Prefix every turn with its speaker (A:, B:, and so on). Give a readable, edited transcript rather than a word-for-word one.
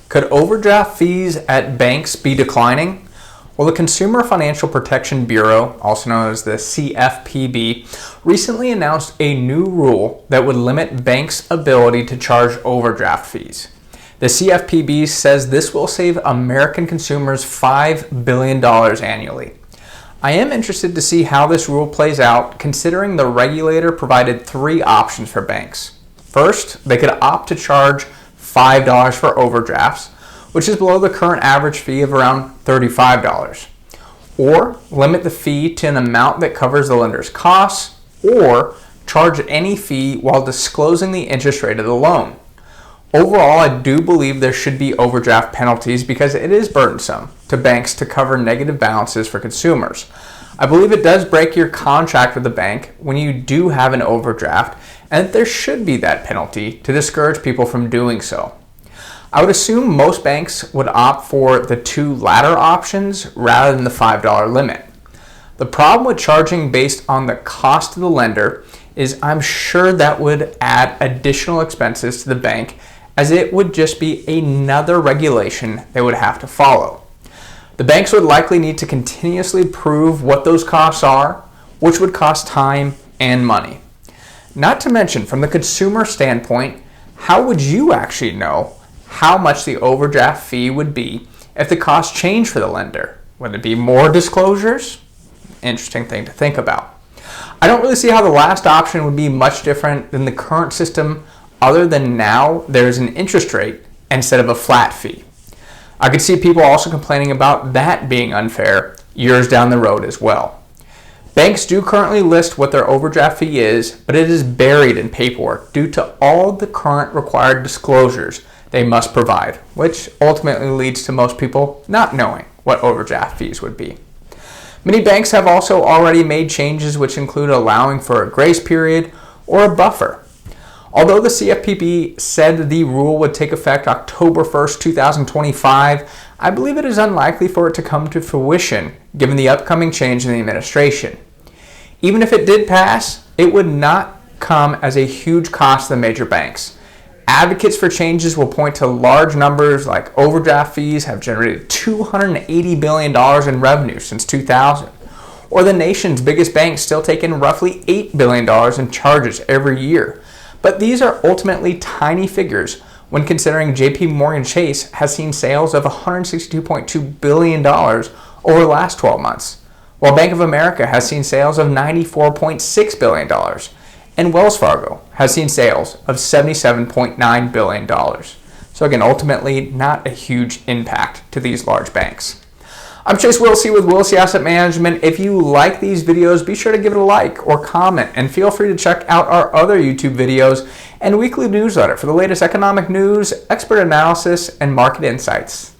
A: Could overdraft fees at banks be declining? Well, the Consumer Financial Protection Bureau, also known as the CFPB, recently announced a new rule that would limit banks' ability to charge overdraft fees. The CFPB says this will save American consumers $5 billion annually. I am interested to see how this rule plays out, considering the regulator provided three options for banks. First, they could opt to charge $5 for overdrafts, which is below the current average fee of around $35. Or limit the fee to an amount that covers the lender's costs, or charge any fee while disclosing the interest rate of the loan. Overall, I do believe there should be overdraft penalties because it is burdensome to banks to cover negative balances for consumers. I believe it does break your contract with the bank when you do have an overdraft, and that there should be that penalty to discourage people from doing so. I would assume most banks would opt for the two latter options rather than the $5 limit. The problem with charging based on the cost of the lender is I'm sure that would add additional expenses to the bank, as it would just be another regulation they would have to follow. The banks would likely need to continuously prove what those costs are, which would cost time and money. Not to mention, from the consumer standpoint, how would you actually know how much the overdraft fee would be if the cost changed for the lender? Would it be more disclosures? Interesting thing to think about. I don't really see how the last option would be much different than the current system, other than now there's an interest rate instead of a flat fee. I could see people also complaining about that being unfair years down the road as well. Banks do currently list what their overdraft fee is, but it is buried in paperwork due to all the current required disclosures they must provide, which ultimately leads to most people not knowing what overdraft fees would be. Many banks have also already made changes which include allowing for a grace period or a buffer. Although the CFPB said the rule would take effect October 1st, 2025, I believe it is unlikely for it to come to fruition given the upcoming change in the administration. Even if it did pass, it would not come as a huge cost to the major banks. Advocates for changes will point to large numbers like overdraft fees have generated $280 billion in revenue since 2000, or the nation's biggest banks still take in roughly $8 billion in charges every year. But these are ultimately tiny figures when considering JP Morgan Chase has seen sales of $162.2 billion over the last 12 months, while Bank of America has seen sales of $94.6 billion, and Wells Fargo has seen sales of $77.9 billion. So again, ultimately not a huge impact to these large banks. I'm Chase Wilsey with Wilsey Asset Management. If you like these videos, be sure to give it a like or comment, and feel free to check out our other YouTube videos and weekly newsletter for the latest economic news, expert analysis, and market insights.